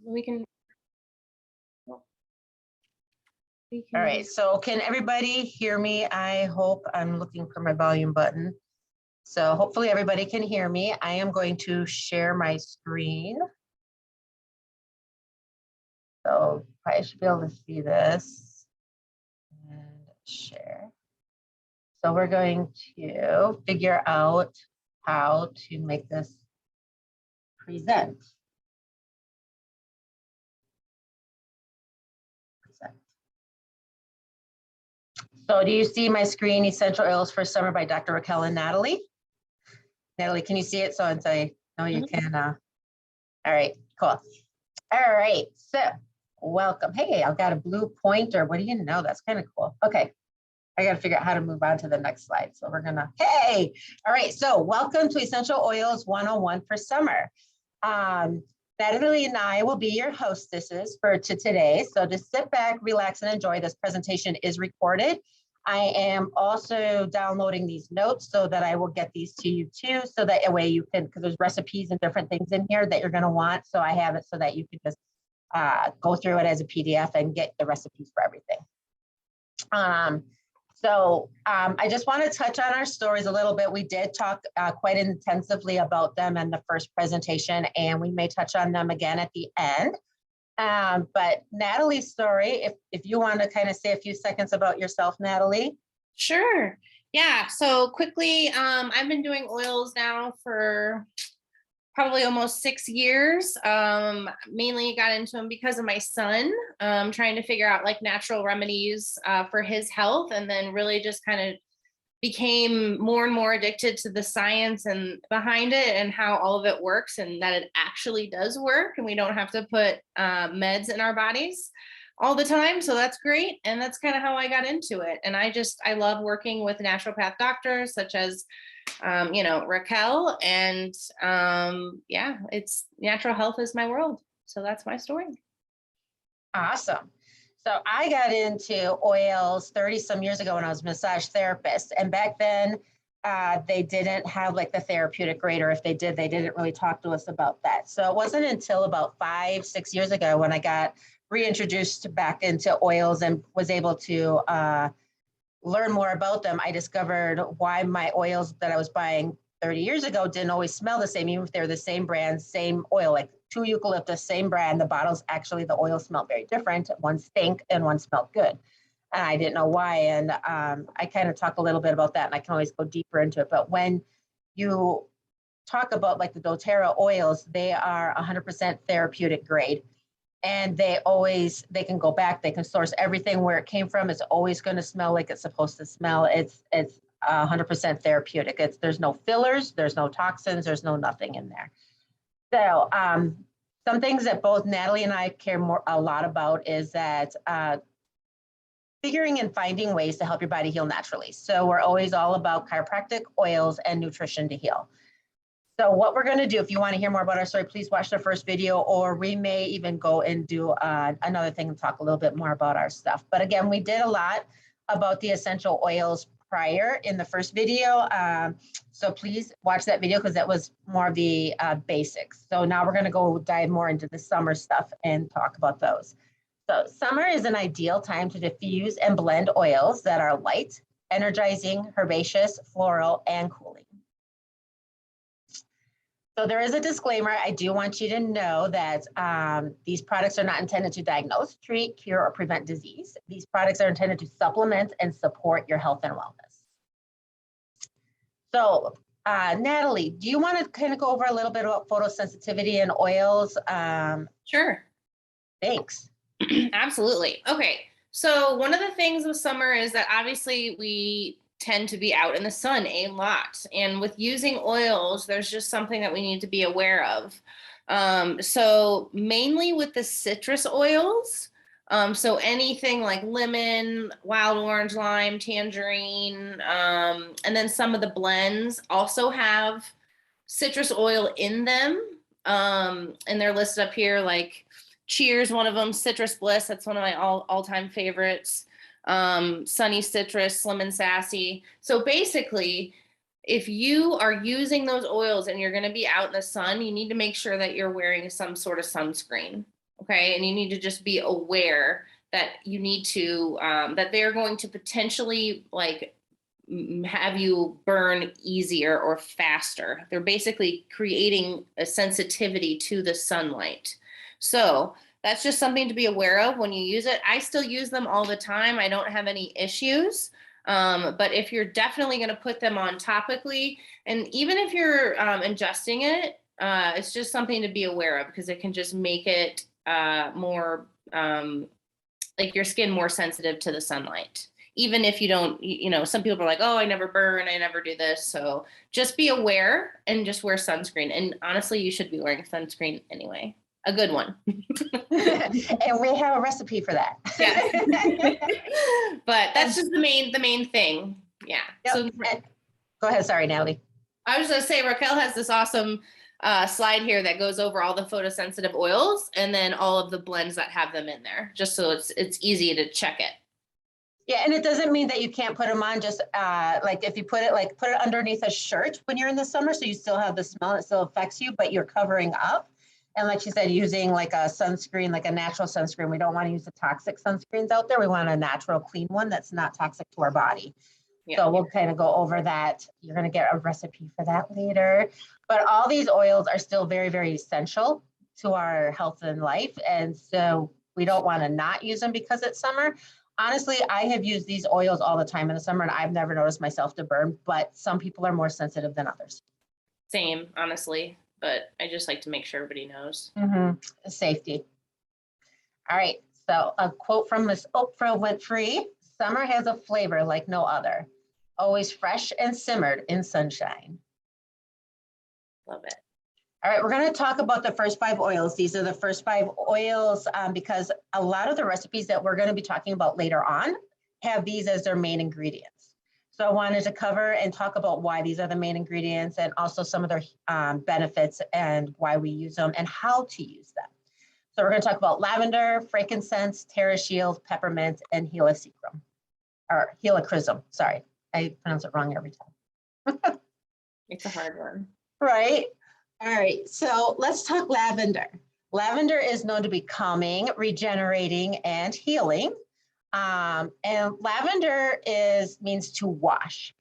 we can. All right, so can everybody hear me? I hope. I'm looking for my volume button. So hopefully everybody can hear me. I am going to share my screen. So I should be able to see this and share. So we're going to figure out how to make this present. So do you see my screen, Essential Oils for Summer by Dr. Raquel and Natalie? Natalie, can you see it? So and say, no, you can. All right, cool. All right, so welcome. Hey, I've got a blue pointer. What do you know? That's kind of cool. Okay, I got to figure out how to move on to the next slide. So we're gonna, hey, all right, so welcome to Essential Oils 101 for Summer. Natalie and I will be your hostesses for today. So just sit back, relax, and enjoy. This presentation is recorded. I am also downloading these notes so that I will get these to you too, so that way you can, because there's recipes and different things in here that you're going to want. So I have it so that you can just go through it as a PDF and get the recipes for everything. I just want to touch on our stories a little bit. We did talk quite intensively about them in the first presentation, and we may touch on them again at the end. But Natalie's story, if you want to kind of say a few seconds about yourself, Natalie. Sure. Yeah. So quickly, I've been doing oils now for probably almost 6 years. Mainly got into them because of my son, trying to figure out like natural remedies for his health, and then really just kind of became more and more addicted to the science and behind it and how all of it works, and that it actually does work and we don't have to put meds in our bodies all the time. So that's great. And that's kind of how I got into it. And I love working with naturopath doctors such as, Raquel, and yeah, it's natural health is my world. So that's my story. Awesome. So I got into oils 30 some years ago when I was a massage therapist. And back then they didn't have like the therapeutic grade, or if they did, they didn't really talk to us about that. So it wasn't until about 5-6 years ago when I got reintroduced back into oils and was able to learn more about them. I discovered why my oils that I was buying 30 years ago didn't always smell the same, even if they're the same brand, same oil, like 2 eucalyptus, same brand. The bottles, actually, the oils smelled very different. One stank and one smelled good. And I didn't know why. And I kind of talk a little bit about that, and I can always go deeper into it. But when you talk about like the doTERRA oils, they are 100% therapeutic grade. And they can go back, they can source everything where it came from. It's always going to smell like it's supposed to smell. It's 100% therapeutic. There's no fillers, there's no toxins, there's no nothing in there. So some things that both Natalie and I care a lot about is that figuring and finding ways to help your body heal naturally. So we're always all about chiropractic, oils, and nutrition to heal. So what we're going to do, if you want to hear more about our story, please watch the first video, or we may even go and do another thing and talk a little bit more about our stuff. But again, we did a lot about the essential oils prior in the first video. So please watch that video because that was more of the basics. So now we're going to go dive more into the summer stuff and talk about those. So summer is an ideal time to diffuse and blend oils that are light, energizing, herbaceous, floral, and cooling. So there is a disclaimer. I do want you to know that these products are not intended to diagnose, treat, cure, or prevent disease. These products are intended to supplement and support your health and wellness. So Natalie, do you want to kind of go over a little bit about photosensitivity and oils? Sure. Thanks. Absolutely. Okay. So one of the things with summer is that obviously we tend to be out in the sun a lot. And with using oils, there's just something that we need to be aware of. So mainly with the citrus oils, so anything like lemon, wild orange, lime, tangerine, and then some of the blends also have citrus oil in them. And they're listed up here, like Cheers, one of them, Citrus Bliss, that's one of my all-time favorites. Sunny Citrus, Slim and Sassy. So basically, if you are using those oils and you're going to be out in the sun, you need to make sure that you're wearing some sort of sunscreen. Okay. And you need to just be aware that you need to, that they're going to potentially like have you burn easier or faster. They're basically creating a sensitivity to the sunlight. So that's just something to be aware of when you use it. I still use them all the time. I don't have any issues. But if you're definitely going to put them on topically, and even if you're ingesting it, it's just something to be aware of because it can just make it more like your skin more sensitive to the sunlight. Even if you don't, you know, some people are like, oh, I never burn, I never do this. So just be aware and just wear sunscreen. And honestly, you should be wearing sunscreen anyway. A good one. And we have a recipe for that. Yeah. But that's just the main thing. Yeah. Yep. So Go ahead. Sorry, Natalie. I was going to say, Raquel has this awesome slide here that goes over all the photosensitive oils and then all of the blends that have them in there, just so it's easy to check it. Yeah, and it doesn't mean that you can't put them on. Just like if you put it underneath a shirt when you're in the summer, so you still have the smell. It still affects you, but you're covering up. And like she said, using like a sunscreen, like a natural sunscreen. We don't want to use the toxic sunscreens out there. We want a natural, clean one that's not toxic to our body. Yeah. So we'll kind of go over that. You're going to get a recipe for that later. But all these oils are still very, very essential to our health and life. And so we don't want to not use them because it's summer. Honestly, I have used these oils all the time in the summer and I've never noticed myself to burn, but some people are more sensitive than others. Same, honestly, but I just like to make sure everybody knows. Mm-hmm. Safety. All right, so a quote from Miss Oprah Winfrey: "Summer has a flavor like no other, always fresh and simmered in sunshine." Love it. All right, we're going to talk about the first 5 oils. These are the first 5 oils because a lot of the recipes that we're going to be talking about later on have these as their main ingredients. So I wanted to cover and talk about why these are the main ingredients and also some of their benefits and why we use them and how to use them. So we're going to talk about lavender, frankincense, TerraShield, peppermint, and Helichrysum. Sorry, I pronounce it wrong every time. It's a hard one. Right. All right, so let's talk lavender. Lavender is known to be calming, regenerating, and healing. And lavender means to wash.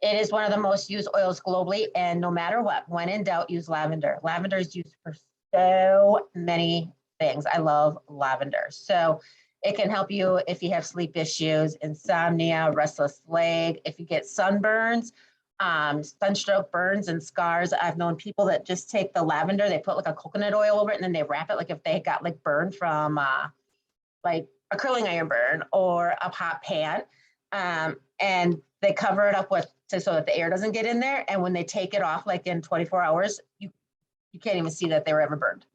It is one of the most used oils globally, and no matter what, when in doubt, use lavender. Lavender is used for so many things. I love lavender. So it can help you if you have sleep issues, insomnia, restless leg, if you get sunburns, sunstroke burns and scars. I've known people that just take the lavender, they put like a coconut oil over it and then they wrap it like if they got like burned from like a curling iron burn or a hot pan, and they cover it up so that the air doesn't get in there. And when they take it off, like in 24 hours, you can't even see that they were ever burned.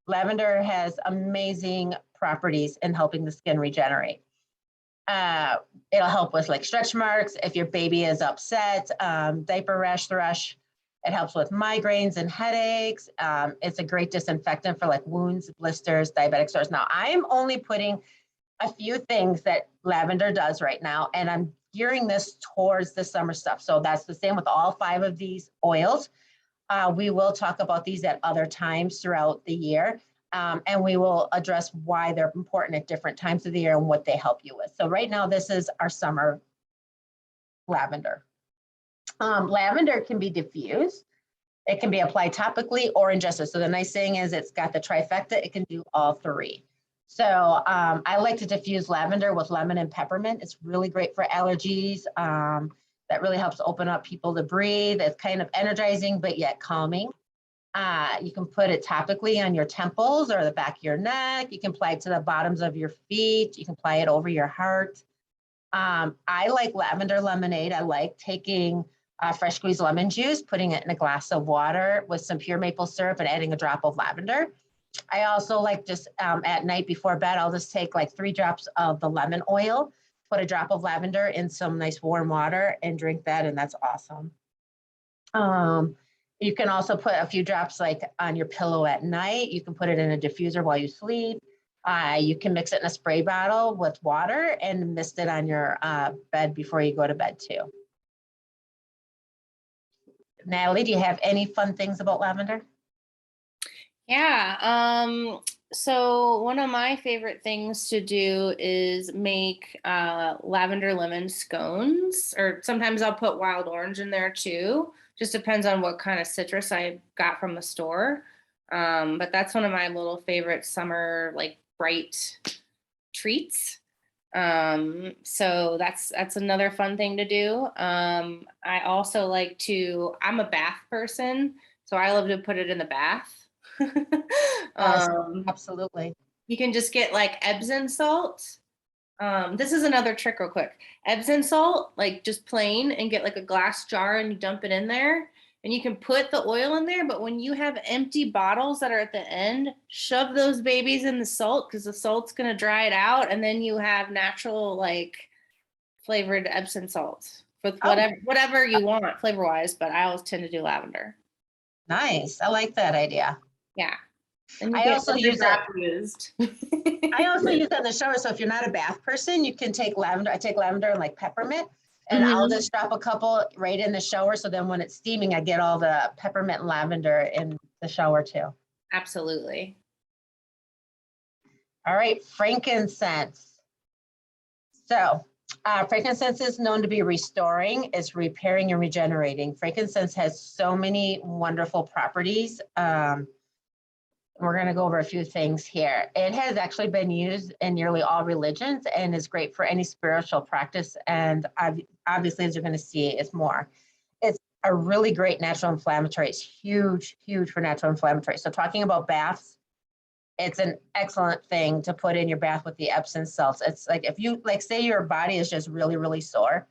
Lavender has amazing properties in helping the skin regenerate. It'll help with like stretch marks if your baby is upset, diaper rash thrush. It helps with migraines and headaches. It's a great disinfectant for like wounds, blisters, diabetic sores. Now I'm only putting a few things that lavender does right now, and I'm gearing this towards the summer stuff. So that's the same with all 5 of these oils. We will talk about these at other times throughout the year. And we will address why they're important at different times of the year and what they help you with. So right now, this is our summer lavender. Lavender can be diffused. It can be applied topically or ingested. So the nice thing is it's got the trifecta. It can do all 3. So I like to diffuse lavender with lemon and peppermint. It's really great for allergies. That really helps open up people to breathe. It's kind of energizing, but yet calming. You can put it topically on your temples or the back of your neck. You can apply it to the bottoms of your feet. You can apply it over your heart. I like lavender lemonade. I like taking fresh squeezed lemon juice, putting it in a glass of water with some pure maple syrup and adding a drop of lavender. I also like just at night before bed, I'll just take like 3 drops of the lemon oil, put a drop of lavender in some nice warm water and drink that. And that's awesome. You can also put a few drops like on your pillow at night. You can put it in a diffuser while you sleep. You can mix it in a spray bottle with water and mist it on your bed before you go to bed too. Natalie, do you have any fun things about lavender? Yeah. So one of my favorite things to do is make lavender lemon scones, or sometimes I'll put wild orange in there too. Just depends on what kind of citrus I got from the store. But that's one of my little favorite summer, like bright treats. So that's another fun thing to do. I also like to, I'm a bath person, so I love to put it in the bath. Yes, um, absolutely. you can just get like Epsom salt. This is another trick real quick. Epsom salt, like just plain, and get like a glass jar and you dump it in there. And you can put the oil in there, but when you have empty bottles that are at the end, shove those babies in the salt because the salt's gonna dry it out, and then you have natural like flavored Epsom salt with whatever you want flavor wise. But I always tend to do lavender. Nice. I like that idea. Yeah. And you I get also your use bath it. used. I also use it in the shower. So if you're not a bath person, you can take lavender. I take lavender and like peppermint, and I'll just drop a couple right in the shower. So then when it's steaming, I get all the peppermint and lavender in the shower too. Absolutely. All right, frankincense. So frankincense is known to be restoring, it's repairing and regenerating. Frankincense has so many wonderful properties. We're going to go over a few things here. It has actually been used in nearly all religions and is great for any spiritual practice. And obviously, as you're going to see, it's more. It's a really great natural inflammatory. It's huge, huge for natural inflammatory. So talking about baths, it's an excellent thing to put in your bath with the Epsom salts. It's like if you, like say your body is just really, really sore,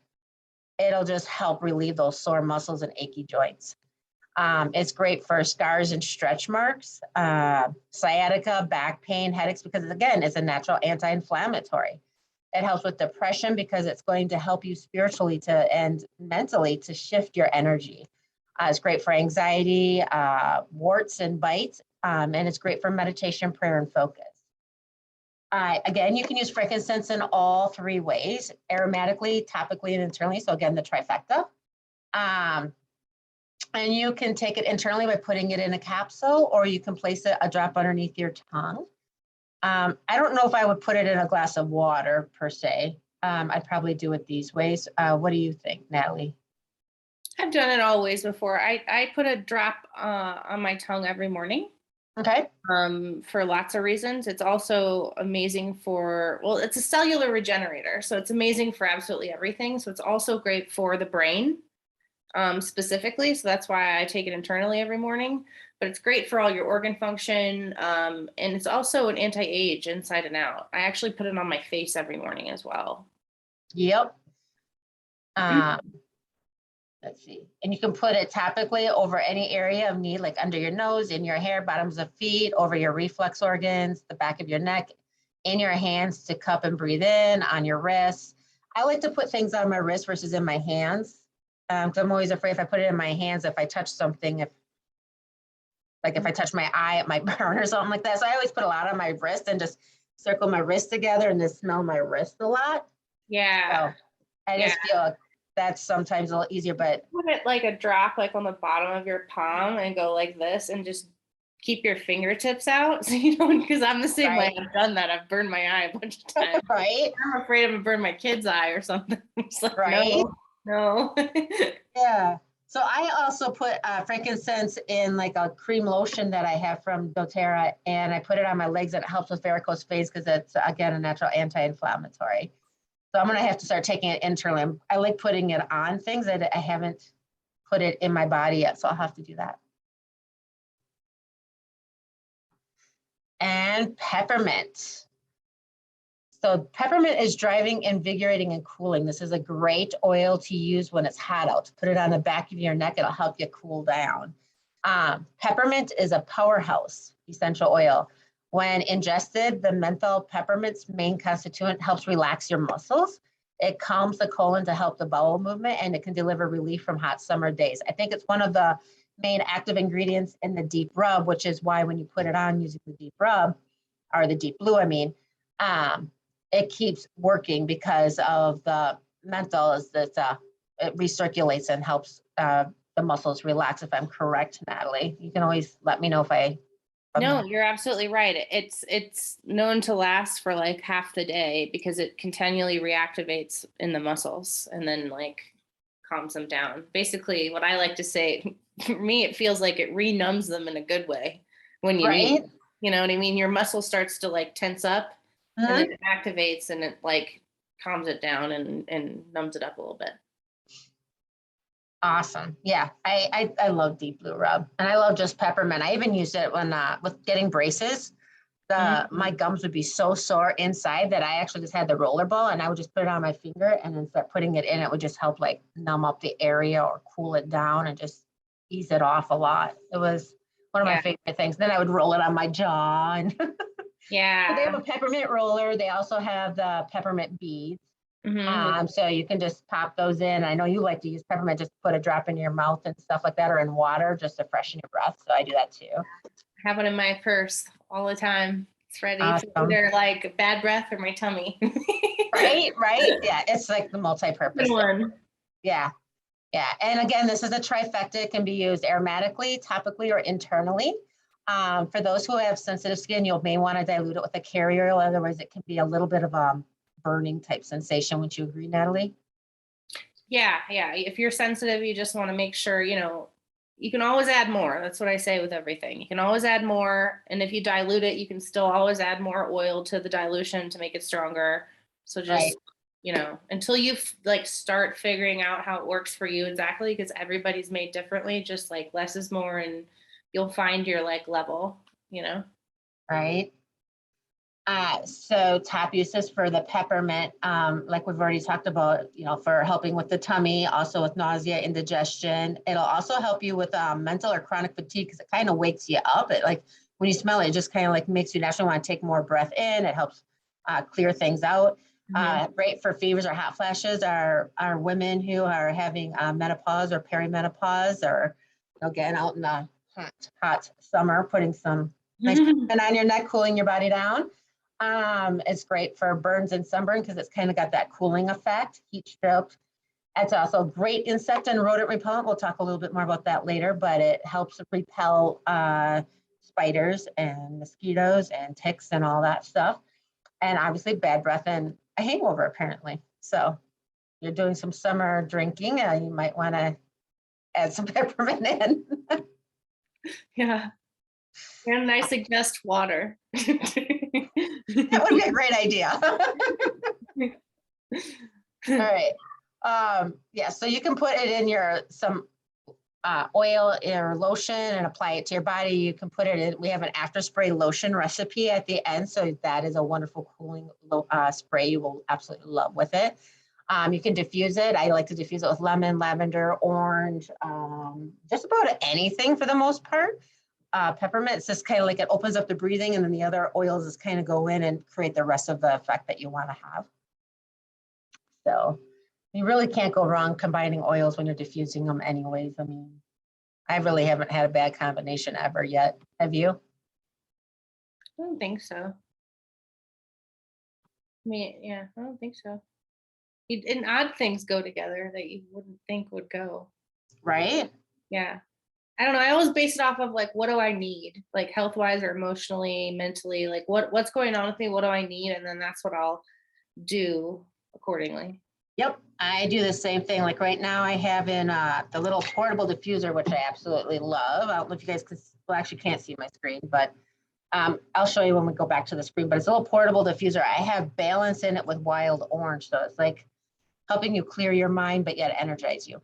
it'll just help relieve those sore muscles and achy joints. It's great for scars and stretch marks, sciatica, back pain, headaches, because again, it's a natural anti-inflammatory. It helps with depression because it's going to help you spiritually and mentally to shift your energy. It's great for anxiety, warts and bites, and it's great for meditation, prayer, and focus. Again, you can use frankincense in all three ways, aromatically, topically, and internally. So again, the trifecta. And you can take it internally by putting it in a capsule, or you can place it a drop underneath your tongue. I don't know if I would put it in a glass of water per se. I'd probably do it these ways. What do you think, Natalie? I've done it all ways before. I put a drop on my tongue every morning. Okay. For lots of reasons. It's also amazing for, well, it's a cellular regenerator. So it's amazing for absolutely everything. So it's also great for the brain. Specifically. So that's why I take it internally every morning, but it's great for all your organ function. And it's also an anti-age inside and out. I actually put it on my face every morning as well. Yep. Let's see. And you can put it topically over any area of need, like under your nose, in your hair, bottoms of feet, over your reflex organs, the back of your neck, in your hands to cup and breathe in, on your wrists. I like to put things on my wrist versus in my hands. Because I'm always afraid if I put it in my hands, if I touch something, if I touch my eye, it might burn or something like that. So I always put a lot on my wrist and just circle my wrist together and just smell my wrist a lot. Yeah. So I just feel that's sometimes a little easier, but. Put it like a drop like on the bottom of your palm and go like this and just keep your fingertips out. So you don't, because I'm the same way. I've done that. I've burned my eye a bunch of times. Right. I'm afraid I'm gonna burn my kid's eye or something. It's like, right. No. Yeah. So I also put frankincense in like a cream lotion that I have from doTERRA, and I put it on my legs, and it helps with varicose veins because it's, again, a natural anti-inflammatory. So I'm going to have to start taking it internally. I like putting it on things that I haven't put it in my body yet, so I'll have to do that. And peppermint. So peppermint is driving, invigorating, and cooling. This is a great oil to use when it's hot out. Put it on the back of your neck. It'll help you cool down. Peppermint is a powerhouse essential oil. When ingested, the menthol peppermint's main constituent helps relax your muscles. It calms the colon to help the bowel movement, and it can deliver relief from hot summer days. I think it's one of the main active ingredients in the deep rub, which is why when you put it on using the deep rub, or the deep blue, I mean, it keeps working because of the menthol is that it recirculates and helps the muscles relax, if I'm correct, Natalie. You can always let me know if I'm No, not. you're absolutely right. It's known to last for like half the day because it continually reactivates in the muscles and then like calms them down. Basically, what I like to say, for me, it feels like it renumbs them in a good way when you need Right? it. You know what I mean? Your muscle starts to like tense up and then it activates and it like calms it down and numbs it up a little bit. Awesome. Yeah, I love Deep Blue Rub, and I love just peppermint. I even used it when with getting braces. My gums would be so sore inside that I actually just had the roller ball, and I would just put it on my finger and then start putting it in. It would just help like numb up the area or cool it down and just ease it off a lot. It was one of my favorite things. Then I would roll it on my jaw, and Yeah. they have a peppermint roller. They also have the peppermint beads. Mm-hmm. So you can just pop those in. I know you like to use peppermint, just put a drop in your mouth and stuff like that, or in water just to freshen your breath. So I do that too. I have one in my purse all the time. It's ready for Awesome. either like bad breath or my tummy. Right. Yeah, it's like the multi-purpose one. Yeah. And again, this is a trifecta. It can be used aromatically, topically, or internally. For those who have sensitive skin, you may want to dilute it with a carrier oil. Otherwise, it can be a little bit of a burning type sensation. Would you agree, Natalie? Yeah. If you're sensitive, you just want to make sure, you can always add more. That's what I say with everything. You can always add more. And if you dilute it, you can still always add more oil to the dilution to make it stronger. So just, until you like start figuring out how it works for you exactly, because everybody's made differently, just like less is more and you'll find your like level, Right. So top uses for the peppermint, like we've already talked about, for helping with the tummy, also with nausea, indigestion. It'll also help you with mental or chronic fatigue because it kind of wakes you up. It like when you smell it, it just kind of like makes you naturally want to take more breath in. It helps clear things out. Great for fevers or hot flashes are women who are having menopause or perimenopause or getting out in the hot summer, putting some nice on your neck, cooling your body down. It's great for burns and sunburn because it's kind of got that cooling effect, heat stroke. It's also great insect and rodent repellent. We'll talk a little bit more about that later, but it helps repel spiders and mosquitoes and ticks and all that stuff. And obviously bad breath and a hangover apparently. So you're doing some summer drinking, you might want to add some peppermint in. Yeah. And I suggest water. That would be a great idea. All right. So you can put it in some oil or lotion and apply it to your body. You can put it in, we have an after spray lotion recipe at the end. So that is a wonderful cooling spray you will absolutely love with it. You can diffuse it. I like to diffuse it with lemon, lavender, orange, just about anything for the most part. Peppermint, it's just kind of like it opens up the breathing, and then the other oils just kind of go in and create the rest of the effect that you want to have. So you really can't go wrong combining oils when you're diffusing them anyways. I mean, I really haven't had a bad combination ever yet. Have you? I don't think so. I mean, yeah, I don't think so. And odd things go together that you wouldn't think would go. Right? Yeah. I don't know. I always base it off of like, what do I need? Like health-wise or emotionally, mentally, like what's going on with me? What do I need? And then that's what I'll do accordingly. Yep. I do the same thing. Like right now I have in the little portable diffuser, which I absolutely love. I don't know if you guys actually can't see my screen, but I'll show you when we go back to the screen, but it's a little portable diffuser. I have balance in it with wild orange. So it's like helping you clear your mind, but yet energize you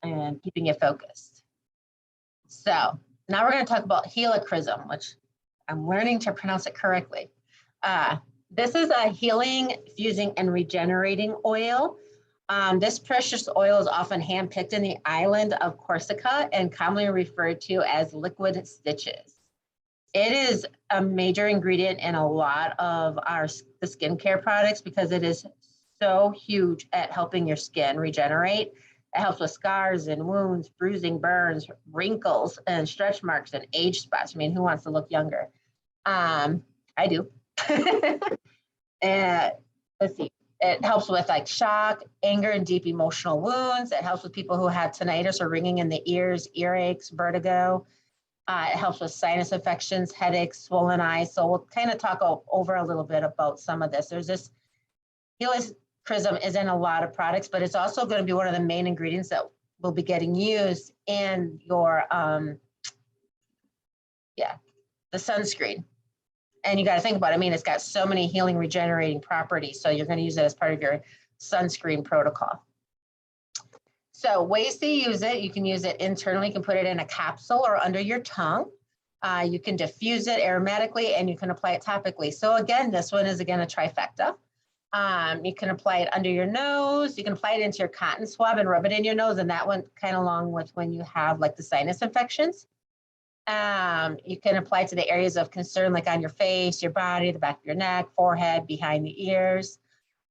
and keeping you focused. So now we're going to talk about Helichrysum, which I'm learning to pronounce it correctly. This is a healing, fusing, and regenerating oil. This precious oil is often handpicked in the island of Corsica and commonly referred to as liquid stitches. It is a major ingredient in a lot of the skincare products because it is so huge at helping your skin regenerate. It helps with scars and wounds, bruising, burns, wrinkles, and stretch marks and age spots. I mean, who wants to look younger? I do. Let's see. It helps with like shock, anger, and deep emotional wounds. It helps with people who have tinnitus or ringing in the ears, earaches, vertigo. It helps with sinus infections, headaches, swollen eyes. So we'll kind of talk over a little bit about some of this. There's this Helichrysum is in a lot of products, but it's also going to be one of the main ingredients that will be getting used in your, the sunscreen. And you got to think about it. I mean, it's got so many healing, regenerating properties. So you're going to use it as part of your sunscreen protocol. So ways to use it, you can use it internally. You can put it in a capsule or under your tongue. You can diffuse it aromatically, and you can apply it topically. So again, this one is again a trifecta. You can apply it under your nose. You can apply it into your cotton swab and rub it in your nose. And that one kind of along with when you have like the sinus infections. You can apply it to the areas of concern, like on your face, your body, the back of your neck, forehead, behind the ears.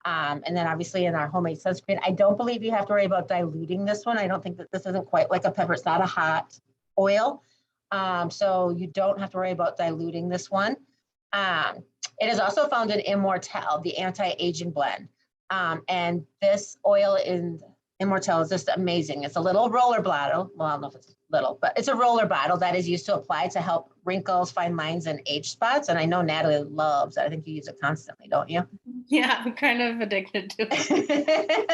And then obviously in our homemade sunscreen, I don't believe you have to worry about diluting this one. I don't think that this isn't quite like a pepper. It's not a hot oil. So you don't have to worry about diluting this one. It is also found in Immortelle, the anti-aging blend. And this oil in Immortelle is just amazing. It's a little roller bottle. Well, I don't know if it's little, but it's a roller bottle that is used to apply to help wrinkles, fine lines, and age spots. And I know Natalie loves it. I think you use it constantly, don't you? Yeah, I'm kind of addicted to it.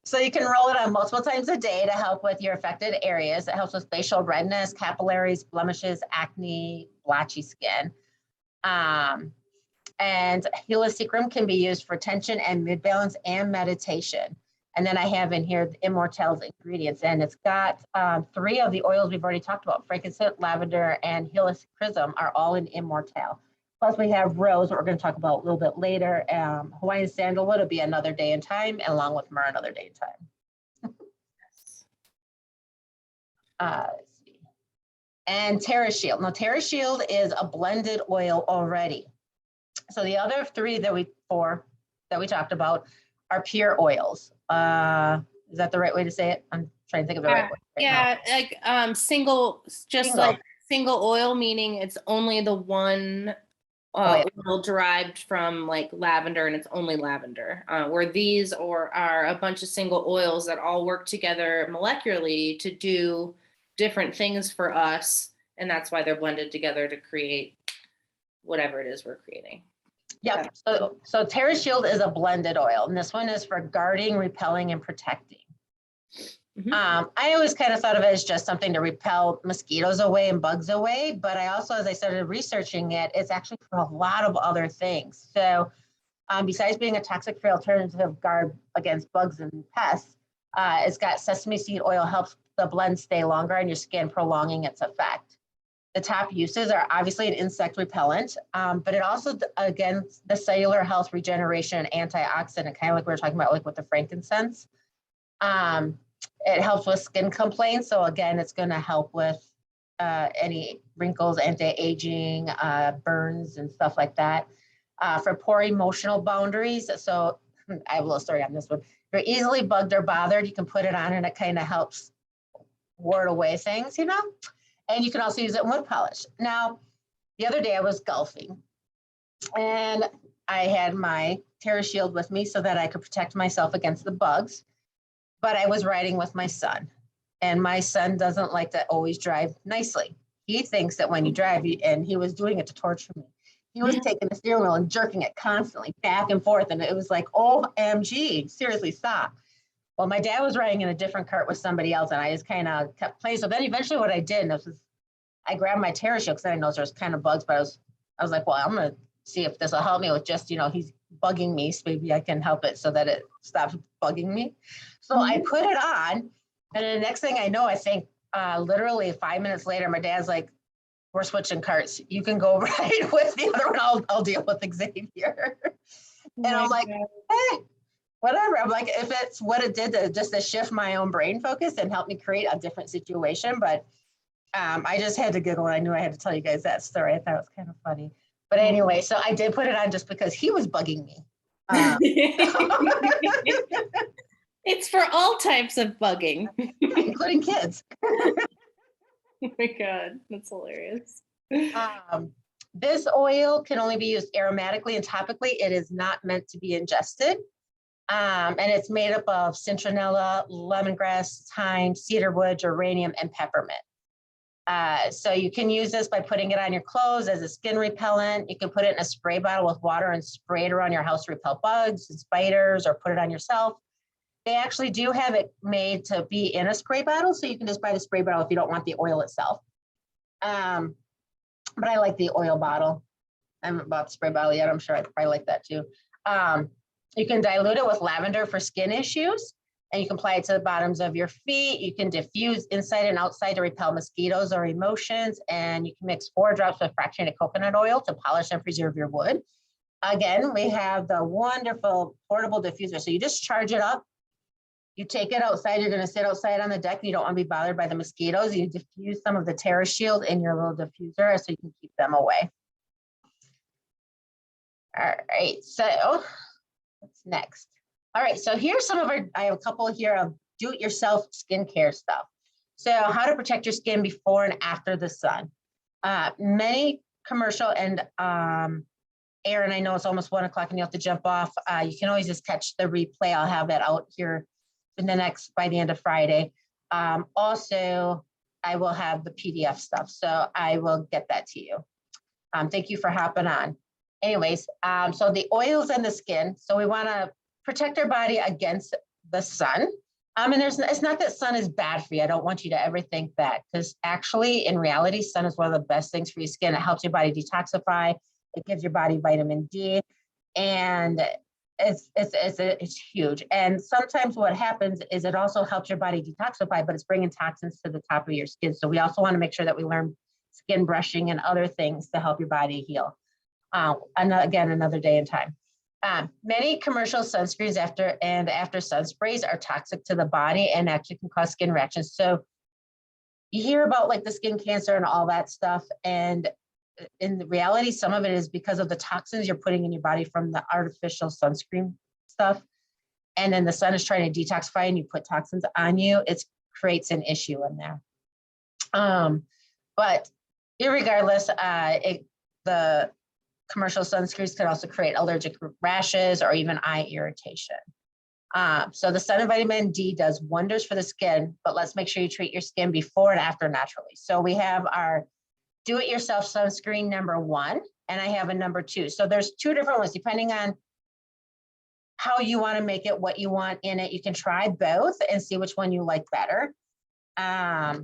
So you can roll it on multiple times a day to help with your affected areas. It helps with facial redness, capillaries, blemishes, acne, blotchy skin. And Helichrysum can be used for tension and mood balance and meditation. And then I have in here the Immortelle's ingredients, and it's got 3 of the oils we've already talked about. Frankincense, lavender, and Helichrysum are all in Immortelle. Plus we have rose, what we're going to talk about a little bit later. Hawaiian sandalwood will be another day and time, and along with myrrh, another day and time. Let's see. And TerraShield. Now TerraShield is a blended oil already. So the other 3 that we talked about are pure oils. Is that the right way to say it? I'm trying to think of the right way. Yeah, like single oil, meaning it's only the one oil derived from like lavender, and it's only lavender. Where these are a bunch of single oils that all work together molecularly to do different things for us, and that's why they're blended together to create whatever it is we're creating. Yeah, so TerraShield is a blended oil, and this one is for guarding, repelling, and protecting. Mm-hmm. I always kind of thought of it as just something to repel mosquitoes away and bugs away, but I also, as I started researching it, it's actually for a lot of other things. So besides being a toxic-free alternative guard against bugs and pests, it's got sesame seed oil, helps the blend stay longer on your skin, prolonging its effect. The top uses are obviously an insect repellent, but it also, again, the cellular health, regeneration, and antioxidant, kind of like we were talking about, like with the frankincense. It helps with skin complaints. So again, it's going to help with any wrinkles, anti-aging, burns, and stuff like that. For poor emotional boundaries. So I have a little story on this one. If you're easily bugged or bothered, you can put it on, and it kind of helps ward away things, you know? And you can also use it in wood polish. Now, the other day I was golfing, and I had my TerraShield with me so that I could protect myself against the bugs, but I was riding with my son, and my son doesn't like to always drive nicely. He thinks that when you drive, and he was doing it to torture me. He was taking the steering wheel and jerking it constantly back and forth, and it was like, OMG, seriously, stop. Well, my dad was riding in a different cart with somebody else, and I just kind of kept playing. So then eventually what I did was I grabbed my TerraShield because I know there's kind of bugs, but I was like, well, I'm going to see if this will help me with just, he's bugging me, so maybe I can help it so that it stops bugging me. So I put it on, and the next thing I know, I think literally 5 minutes later, my dad's like, we're switching carts. You can go ride with the other one. I'll deal with Xavier. And I'm like, hey, whatever. I'm like, if it's what it did just to shift my own brain focus and help me create a different situation. But I just had to giggle, and I knew I had to tell you guys that story. I thought it was kind of funny. But anyway, so I did put it on just because he was bugging me. It's for all types of bugging. Including kids. Oh my God, that's hilarious. This oil can only be used aromatically and topically. It is not meant to be ingested. And it's made up of citronella, lemongrass, thyme, cedarwood, geranium, and peppermint. So you can use this by putting it on your clothes as a skin repellent. You can put it in a spray bottle with water and spray it around your house to repel bugs and spiders, or put it on yourself. They actually do have it made to be in a spray bottle, so you can just buy the spray bottle if you don't want the oil itself. But I like the oil bottle. I haven't bought the spray bottle yet. I'm sure I'd probably like that too. You can dilute it with lavender for skin issues, and you can apply it to the bottoms of your feet. You can diffuse inside and outside to repel mosquitoes or emotions, and you can mix 4 drops of fractionated coconut oil to polish and preserve your wood. Again, we have the wonderful portable diffuser. So you just charge it up. You take it outside. You're going to sit outside on the deck. And you don't want to be bothered by the mosquitoes. You diffuse some of the TerraShield in your little diffuser so you can keep them away. All right, so what's next? All right, so here's some of our, I have a couple here of do-it-yourself skincare stuff. So how to protect your skin before and after the sun. Many commercial and Aaron, I know it's almost 1 o'clock and you have to jump off. You can always just catch the replay. I'll have that out here in by the end of Friday. Also, I will have the PDF stuff, so I will get that to you. Thank you for hopping on. Anyways, so the oils and the skin. So we want to protect our body against the sun. And it's not that sun is bad for you. I don't want you to ever think that, because actually in reality, sun is one of the best things for your skin. It helps your body detoxify. It gives your body vitamin D, and it's huge. And sometimes what happens is it also helps your body detoxify, but it's bringing toxins to the top of your skin. So we also want to make sure that we learn skin brushing and other things to help your body heal. Again, another day and time. Many commercial sunscreens after sun sprays are toxic to the body and actually can cause skin reactions. So you hear about like the skin cancer and all that stuff. And in reality, some of it is because of the toxins you're putting in your body from the artificial sunscreen stuff. And then the sun is trying to detoxify and you put toxins on you. It creates an issue in there. But irregardless, the commercial sunscreens could also create allergic rashes or even eye irritation. So the sun and vitamin D does wonders for the skin, but let's make sure you treat your skin before and after naturally. So we have our do-it-yourself sunscreen #1, and I have a #2. So there's 2 different ones, depending on how you want to make it, what you want in it. You can try both and see which one you like better. I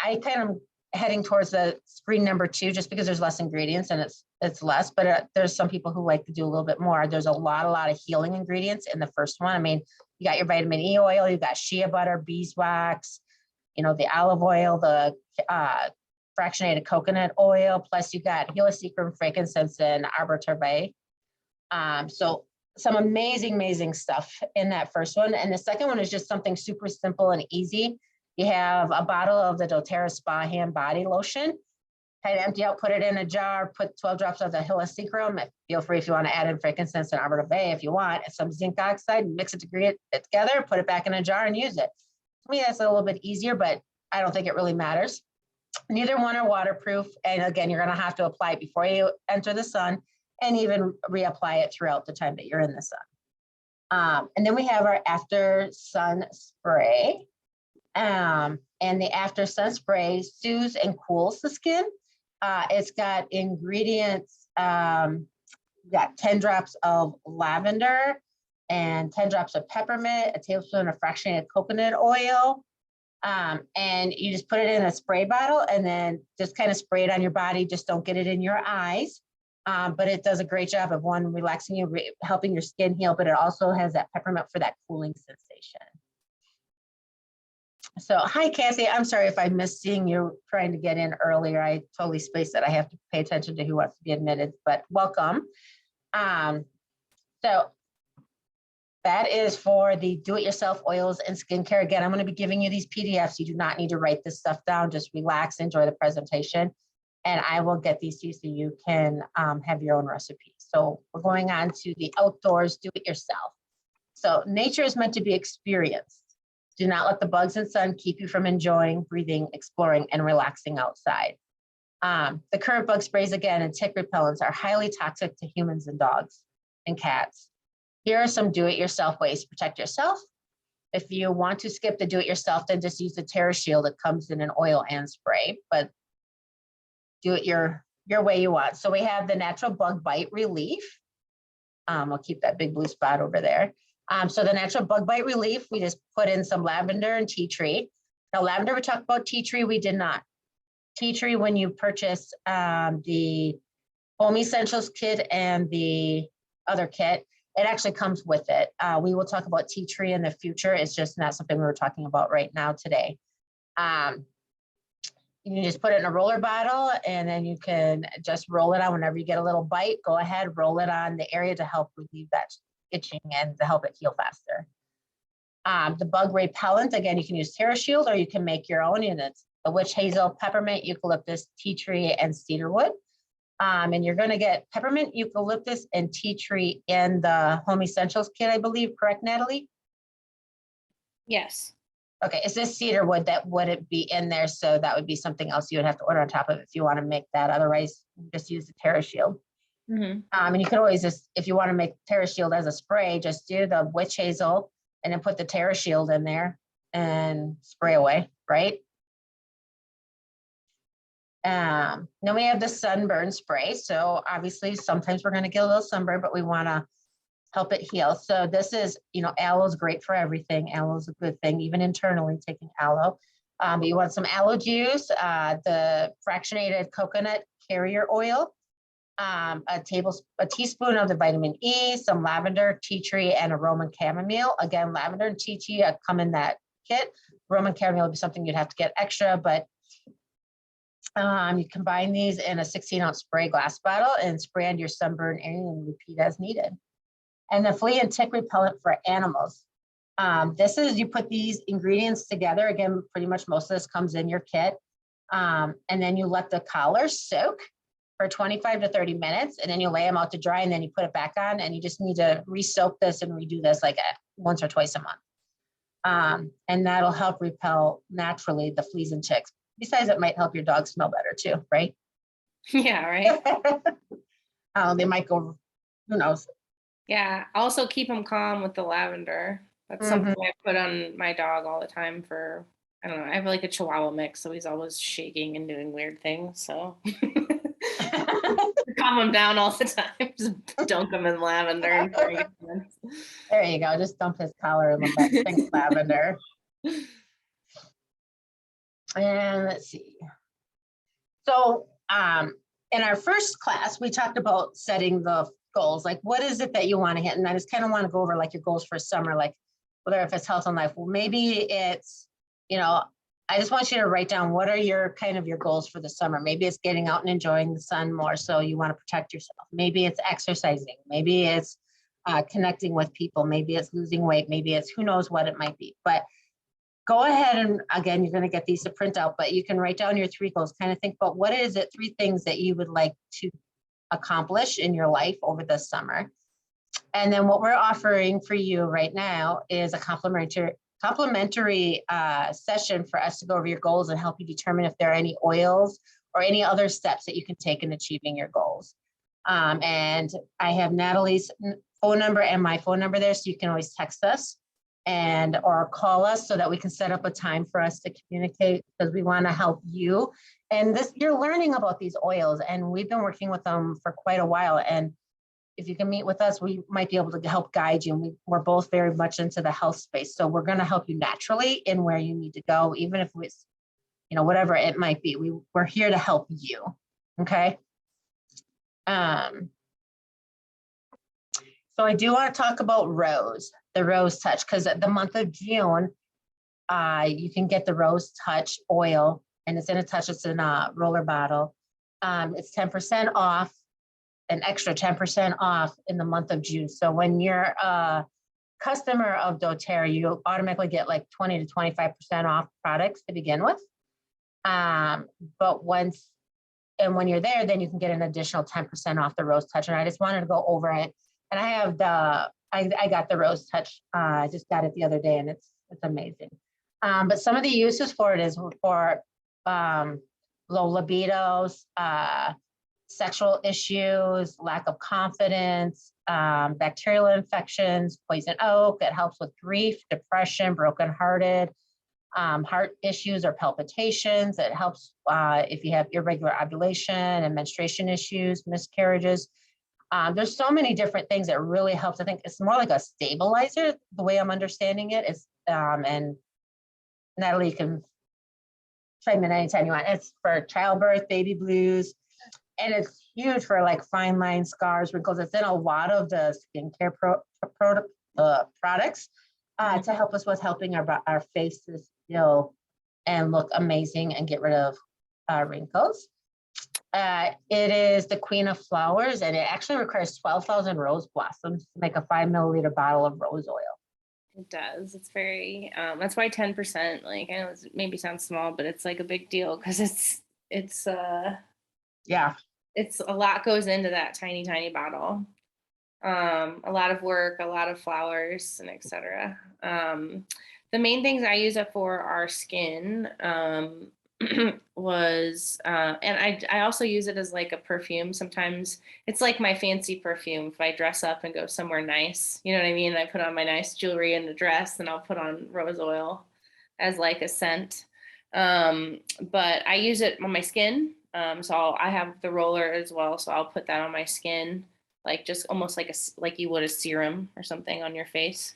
kind of heading towards the screen #2 just because there's less ingredients and it's less, but there's some people who like to do a little bit more. There's a lot of healing ingredients in the first one. I mean, you got your vitamin E oil, you got shea butter, beeswax, the olive oil, the fractionated coconut oil, plus you got Helichrysum, frankincense, and arbor vitae. So some amazing stuff in that first one. And the second one is just something super simple and easy. You have a bottle of the doTERRA Spa Hand Body Lotion. Kind of empty out, put it in a jar, put 12 drops of the Helichrysum. Feel free if you want to add in frankincense and arbor vitae if you want, and some zinc oxide, mix it together, put it back in a jar and use it. To me, that's a little bit easier, but I don't think it really matters. Neither one are waterproof. And again, you're going to have to apply it before you enter the sun and even reapply it throughout the time that you're in the sun. And then we have our after sun spray. And the after sun spray soothes and cools the skin. It's got ingredients, got 10 drops of lavender and 10 drops of peppermint, a tablespoon of fractionated coconut oil. And you just put it in a spray bottle and then just kind of spray it on your body. Just don't get it in your eyes. But it does a great job of relaxing you, helping your skin heal, but it also has that peppermint for that cooling sensation. So, hi, Cassie. I'm sorry if I missed seeing you trying to get in earlier. I totally spaced it. I have to pay attention to who wants to be admitted, but welcome. So that is for the do-it-yourself oils and skincare. Again, I'm going to be giving you these PDFs. You do not need to write this stuff down. Just relax, enjoy the presentation, and I will get these to you so you can have your own recipes. So we're going on to the outdoors do-it-yourself. So nature is meant to be experienced. Do not let the bugs and sun keep you from enjoying, breathing, exploring, and relaxing outside. The current bug sprays, again, and tick repellents are highly toxic to humans and dogs and cats. Here are some do-it-yourself ways to protect yourself. If you want to skip the do-it-yourself, then just use the TerraShield. It comes in an oil and spray, but do it your way you want. So we have the natural bug bite relief. I'll keep that big blue spot over there. So the natural bug bite relief, we just put in some lavender and tea tree. Now lavender, we talked about, tea tree, we did not. Tea tree, when you purchase the Home Essentials kit and the other kit, it actually comes with it. We will talk about tea tree in the future. It's just not something we were talking about right now today. You just put it in a roller bottle, and then you can just roll it on whenever you get a little bite. Go ahead, roll it on the area to help relieve that itching and to help it heal faster. The bug repellent, again, you can use TerraShield or you can make your own, and it's the witch hazel, peppermint, eucalyptus, tea tree, and cedarwood. And you're going to get peppermint, eucalyptus, and tea tree in the Home Essentials kit, I believe. Correct, Natalie? Yes. Okay, it's this cedarwood that wouldn't be in there, so that would be something else you would have to order on top of it if you want to make that. Otherwise, just use the TerraShield. And you could always just, if you want to make TerraShield as a spray, just do the witch hazel and then put the TerraShield in there and spray away, right? Then we have the sunburn spray. So obviously sometimes we're going to get a little sunburn, but we want to help it heal. So this is, aloe is great for everything. Aloe is a good thing, even internally taking aloe. But you want some aloe juice, the fractionated coconut carrier oil, a teaspoon of the vitamin E, some lavender, tea tree, and a Roman chamomile. Again, lavender and tea tree come in that kit. Roman chamomile would be something you'd have to get extra, but you combine these in a 16-ounce spray glass bottle and spray on your sunburn area and repeat as needed. And the flea and tick repellent for animals. This is, you put these ingredients together. Again, pretty much most of this comes in your kit. And then you let the collars soak for 25 to 30 minutes, and then you lay them out to dry, and then you put it back on, and you just need to re-soak this and redo this like once or twice a month. And that'll help repel naturally the fleas and ticks. Besides, it might help your dog smell better too, right? Yeah, right. They might go, who knows? Yeah, also keep them calm with the lavender. That's something I put on my dog all the time for, I don't know, I have like a Chihuahua mix, so he's always shaking and doing weird things, so. Calm him down all the time. Just dunk him in lavender. And there you go. Just dump his collar in the pink lavender. And let's see. So in our first class, we talked about setting the goals. Like, what is it that you want to hit? And I just kind of want to go over like your goals for summer, like whether if it's health and life. Well, maybe it's, I just want you to write down what are your kind of your goals for the summer. Maybe it's getting out and enjoying the sun more, so you want to protect yourself. Maybe it's exercising. Maybe it's connecting with people. Maybe it's losing weight. Maybe it's who knows what it might be. But go ahead and, again, you're going to get these to print out, but you can write down your 3 goals. Kind of think about what is it, 3 things that you would like to accomplish in your life over the summer. And then what we're offering for you right now is a complimentary session for us to go over your goals and help you determine if there are any oils or any other steps that you can take in achieving your goals. And I have Natalie's phone number and my phone number there, so you can always text us or call us so that we can set up a time for us to communicate, because we want to help you. And you're learning about these oils, and we've been working with them for quite a while. And if you can meet with us, we might be able to help guide you. And we're both very much into the health space. So we're going to help you naturally in where you need to go, even if it's, whatever it might be. We're here to help you. Okay. So I do want to talk about the Rose Touch, because the month of June, you can get the Rose Touch oil, and it's in a touch, it's in a roller bottle. It's 10% off. An extra 10% off in the month of June. So when you're a customer of doTERRA, you automatically get like 20 to 25% off products to begin with. But when you're there, then you can get an additional 10% off the Rose Touch. And I just wanted to go over it. And I have I got the Rose Touch. I just got it the other day, and it's amazing. But some of the uses for it is for low libidos, sexual issues, lack of confidence, bacterial infections, poison oak. It helps with grief, depression, brokenhearted, heart issues or palpitations. It helps if you have irregular ovulation and menstruation issues, miscarriages. There's so many different things that really helps. I think it's more like a stabilizer, the way I'm understanding it is, and Natalie, you can chime in anytime you want. It's for childbirth, baby blues, and it's huge for like fine lines, scars, wrinkles. It's in a lot of the skincare products to help us with helping our faces heal and look amazing and get rid of wrinkles. It is the queen of flowers, and it actually requires 12,000 rose blossoms to make a 5 milliliter bottle of rose oil. It does. It's very, that's why 10%, like, I know it maybe sounds small, but it's like a big deal because Yeah. It's a lot goes into that tiny bottle. A lot of work, a lot of flowers, and etc. The main things I use it for are skin. Was and I also use it as like a perfume. Sometimes it's like my fancy perfume. If I dress up and go somewhere nice, you know what I mean? I put on my nice jewelry and a dress, and I'll put on rose oil as like a scent. But I use it on my skin. So I have the roller as well. So I'll put that on my skin, like just almost like you would a serum or something on your face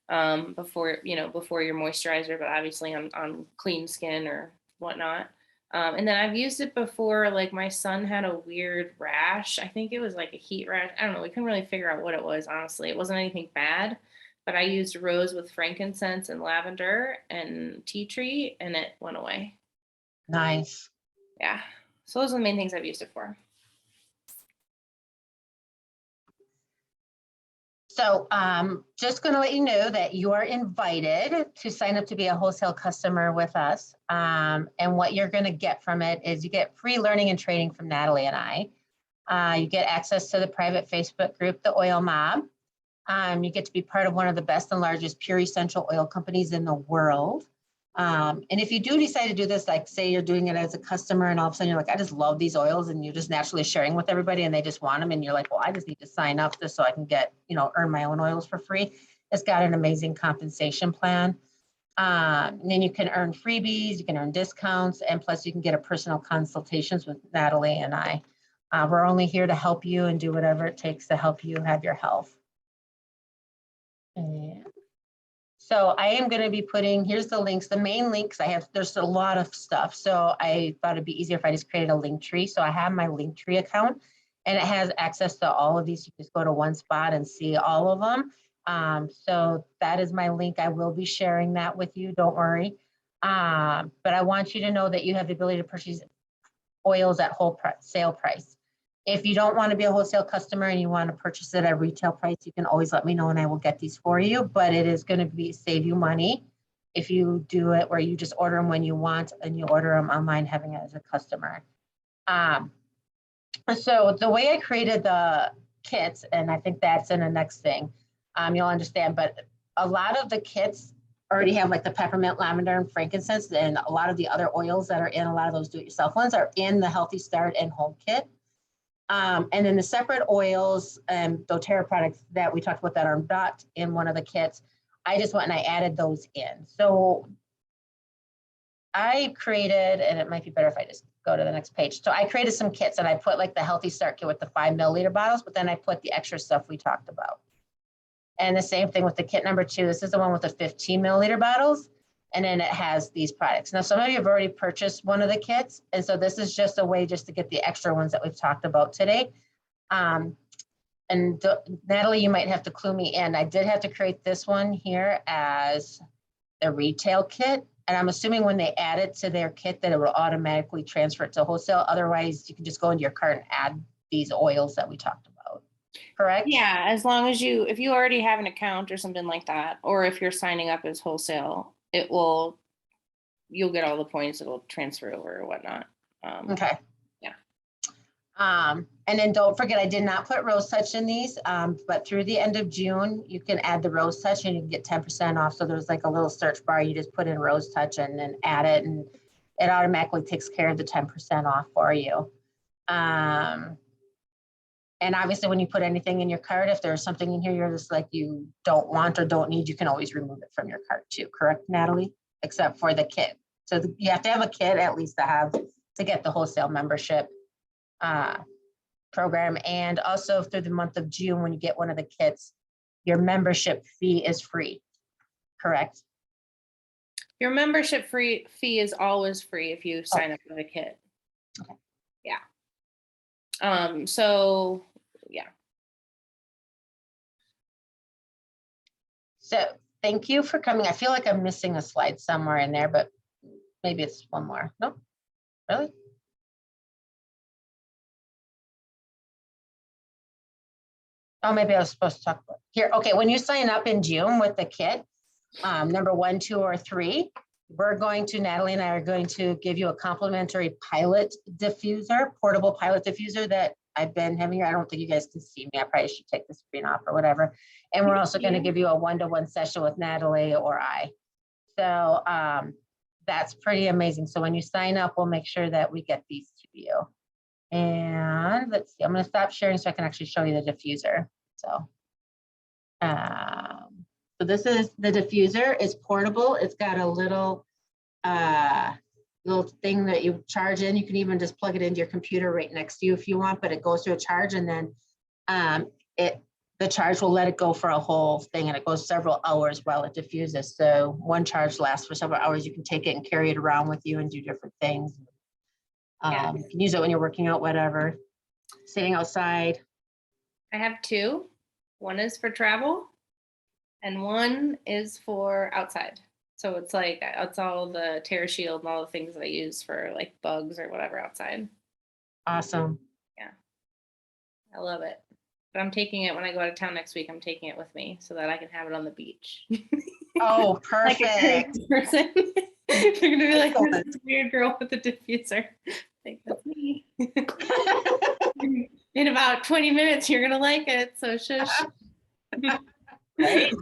before your moisturizer, but obviously on clean skin or whatnot. And then I've used it before, like my son had a weird rash. I think it was like a heat rash. I don't know. We couldn't really figure out what it was, honestly. It wasn't anything bad, but I used rose with frankincense and lavender and tea tree, and it went away. Nice. Yeah. So those are the main things I've used it for. So just going to let you know that you are invited to sign up to be a wholesale customer with us. And what you're going to get from it is you get free learning and training from Natalie and I. You get access to the private Facebook group, the Oil Mob. You get to be part of one of the best and largest pure essential oil companies in the world. And if you do decide to do this, like say you're doing it as a customer and all of a sudden you're like, I just love these oils, and you're just naturally sharing with everybody and they just want them, and you're like, well, I just need to sign up just so I can get, earn my own oils for free. It's got an amazing compensation plan. And then you can earn freebies, you can earn discounts, and plus you can get a personal consultations with Natalie and I. We're only here to help you and do whatever it takes to help you have your health. And so I am going to be putting, here's the links, the main links there's a lot of stuff. So I thought it'd be easier if I just created a link tree. So I have my link tree account, and it has access to all of these. You just go to one spot and see all of them. So that is my link. I will be sharing that with you. Don't worry. But I want you to know that you have the ability to purchase oils at sale price. If you don't want to be a wholesale customer and you want to purchase it at retail price, you can always let me know and I will get these for you. But it is going to save you money if you do it where you just order them when you want and you order them online, having it as a customer. So the way I created the kits, and I think that's in the next thing, you'll understand, but a lot of the kits already have like the peppermint, lavender, and frankincense, and a lot of the other oils that are in a lot of those do-it-yourself ones are in the Healthy Start and Home Kit. And then the separate oils and doTERRA products that we talked about that are not in one of the kits, I just went and I added those in. So I created, and it might be better if I just go to the next page. So I created some kits and I put like the Healthy Start kit with the 5 milliliter bottles, but then I put the extra stuff we talked about. And the same thing with the kit number 2. This is the one with the 15 milliliter bottles. And then it has these products. Now, some of you have already purchased one of the kits. And so this is just a way just to get the extra ones that we've talked about today. Natalie, you might have to clue me in. I did have to create this one here as the retail kit. And I'm assuming when they add it to their kit that it will automatically transfer it to wholesale. Otherwise, you can just go into your cart and add these oils that we talked about. Correct? Yeah, as long as if you already have an account or something like that, or if you're signing up as wholesale, you'll get all the points. It'll transfer over or whatnot. Okay. Yeah. And then don't forget, I did not put Rose Touch in these, but through the end of June, you can add the Rose Touch and you can get 10% off. So there's like a little search bar. You just put in Rose Touch and then add it, and it automatically takes care of the 10% off for you. And obviously when you put anything in your cart, if there's something in here you're just like you don't want or don't need, you can always remove it from your cart too, correct, Natalie? Except for the kit. So you have to have a kit at least to get the wholesale membership program. And also through the month of June, when you get one of the kits, your membership fee is free, correct? Your membership fee is always free if you sign up for the kit. Okay. Yeah. So yeah. So thank you for coming. I feel like I'm missing a slide somewhere in there, but maybe it's one more. Nope. Really? Oh, maybe I was supposed to talk about here. Okay, when you sign up in June with the kit, number 1, 2, or 3, Natalie and I are going to give you a complimentary pilot diffuser, portable pilot diffuser that I've been having here. I don't think you guys can see me. I probably should take the screen off or whatever. And we're also going to give you a 1-to-1 session with Natalie or I. So that's pretty amazing. So when you sign up, we'll make sure that we get these to you. And let's see, I'm going to stop sharing so I can actually show you the diffuser. So this is the diffuser. It's portable. It's got a little thing that you charge in. You can even just plug it into your computer right next to you if you want, but it goes to a charge, and then the charge will let it go for a whole thing, and it goes several hours while it diffuses. So one charge lasts for several hours. You can take it and carry it around with you and do different things. You can use it when you're working out, whatever, sitting outside. I have 2. One is for travel and one is for outside. So it's like, it's all the TerraShield and all the things that I use for like bugs or whatever outside. Awesome. Yeah. I love it. But I'm taking it when I go out of town next week. I'm taking it with me so that I can have it on the beach. Oh, perfect. Like a crazy person. They're going to be like, this weird girl with the diffuser. Like, that's me. In about 20 minutes, you're going to like it. So shush. Right?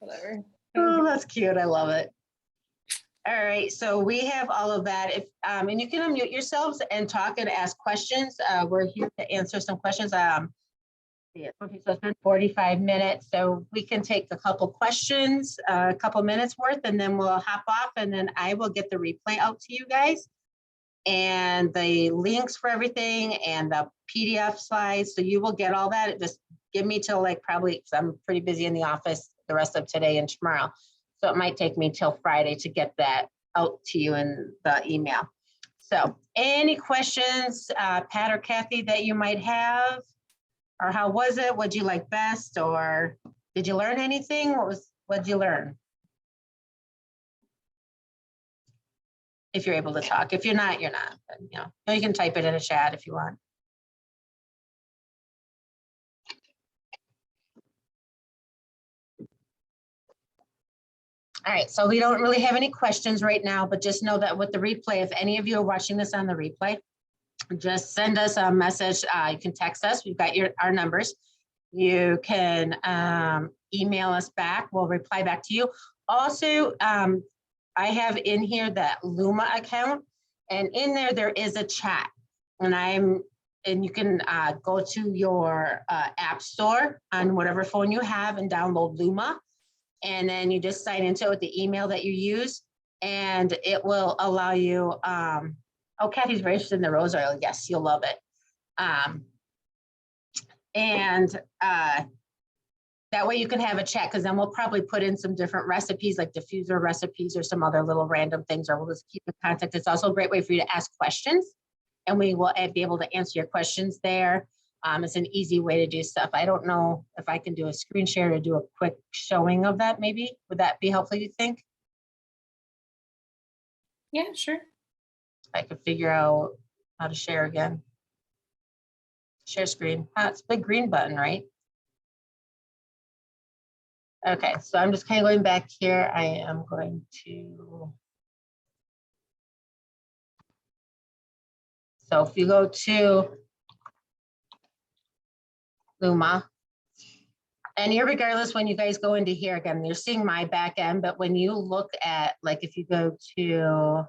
Whatever. Oh, that's cute. I love it. All right. So we have all of that. If and you can unmute yourselves and talk and ask questions. We're here to answer some questions. Okay, so it's been 45 minutes. So we can take a couple questions, a couple minutes worth, and then we'll hop off, and then I will get the replay out to you guys and the links for everything and the PDF slides. So you will get all that. Just give me till like probably, because I'm pretty busy in the office the rest of today and tomorrow. So it might take me till Friday to get that out to you in the email. So any questions, Pat or Kathy, that you might have? Or how was it? What'd you like best? Or did you learn anything? What'd you learn? If you're able to talk. If you're not, you're not. But, you can type it in a chat if you want. All right, so we don't really have any questions right now, but just know that with the replay, if any of you are watching this on the replay, just send us a message. You can text us. We've got our numbers. You can email us back. We'll reply back to you. Also, I have in here that Luma account, and in there is a chat. And you can go to your app store on whatever phone you have and download Luma. And then you just sign into it with the email that you use, and it will allow you. Oh, Kathy's very interested in the rose oil. Yes, you'll love it. That way you can have a chat, because then we'll probably put in some different recipes, like diffuser recipes or some other little random things, or we'll just keep in contact. It's also a great way for you to ask questions, and we will be able to answer your questions there. It's an easy way to do stuff. I don't know if I can do a screen share to do a quick showing of that, maybe. Would that be helpful, you think? Yeah, sure. I could figure out how to share again. Share screen. It's a big green button, right? Okay, so I'm just kind of going back here. I am going to. So if you go to Luma, and irregardless, when you guys go into here again, you're seeing my back end, but when you look at, like, if you go to,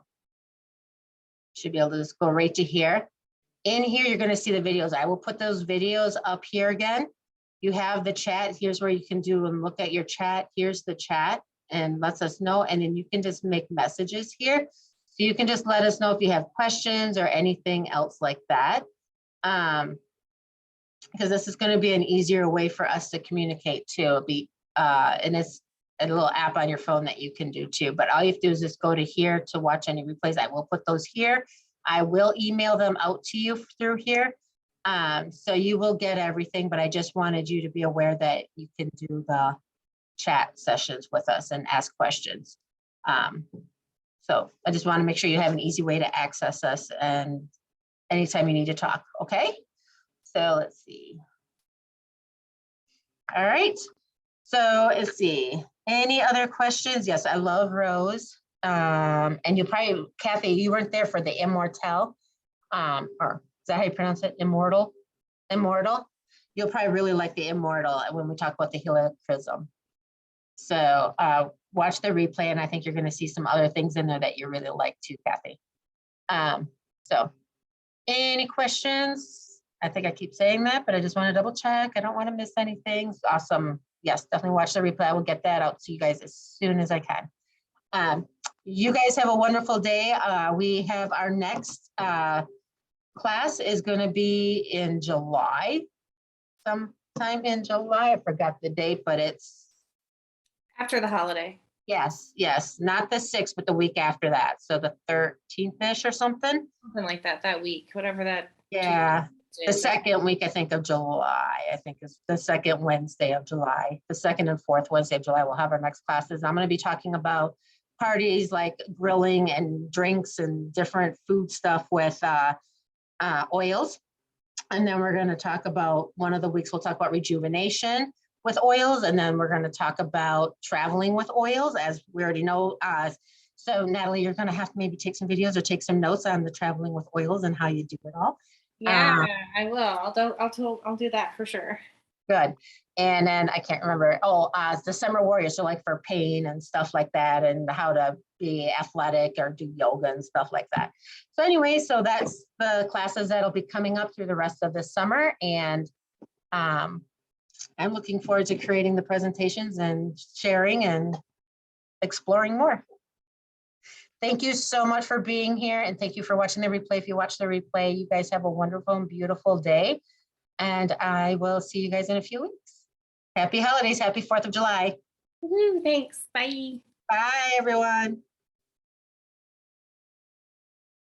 should be able to just go right to here. In here, you're going to see the videos. I will put those videos up here again. You have the chat. Here's where you can do and look at your chat. Here's the chat and lets us know. And then you can just make messages here. So you can just let us know if you have questions or anything else like that. Because this is going to be an easier way for us to communicate too. It'll be, and it's a little app on your phone that you can do too. But all you have to do is just go to here to watch any replays. I will put those here. I will email them out to you through here. So you will get everything, but I just wanted you to be aware that you can do the chat sessions with us and ask questions. So I just want to make sure you have an easy way to access us and anytime you need to talk, okay? So let's see. All right, so let's see. Any other questions? Yes, I love Rose. And you probably, Kathy, you weren't there for the Immortelle, or is that how you pronounce it? Immortelle? You'll probably really like the Immortelle when we talk about the Helichrysum. So watch the replay, and I think you're going to see some other things in there that you really like too, Kathy. So any questions? I think I keep saying that, but I just want to double check. I don't want to miss anything. Awesome. Yes, definitely watch the replay. I will get that out to you guys as soon as I can. You guys have a wonderful day. We have our next class is going to be in July, sometime in July. I forgot the date, but it's After the holiday. yes, not the 6th, but the week after that. So the 13th-ish or something. Something like that, that week, whatever that. Yeah, the is. second week, I think, of July. I think is the second Wednesday of July. The second and fourth Wednesday of July, we'll have our next classes. I'm going to be talking about parties like grilling and drinks and different food stuff with oils. And then we're going to talk about, one of the weeks we'll talk about rejuvenation with oils. And then we're going to talk about traveling with oils, as we already know. So Natalie, you're going to have to maybe take some videos or take some notes on the traveling with oils and how you do it all. Yeah, I will. I'll do that for sure. Good. And then I can't remember, the summer warriors, so like for pain and stuff like that, and how to be athletic or do yoga and stuff like that. So anyway, so that's the classes that'll be coming up through the rest of this summer. And I'm looking forward to creating the presentations and sharing and exploring more. Thank you so much for being here, and thank you for watching the replay. If you watch the replay, you guys have a wonderful and beautiful day. And I will see you guys in a few weeks. Happy holidays. Happy 4th of July. Woo, thanks. Bye. Bye, everyone.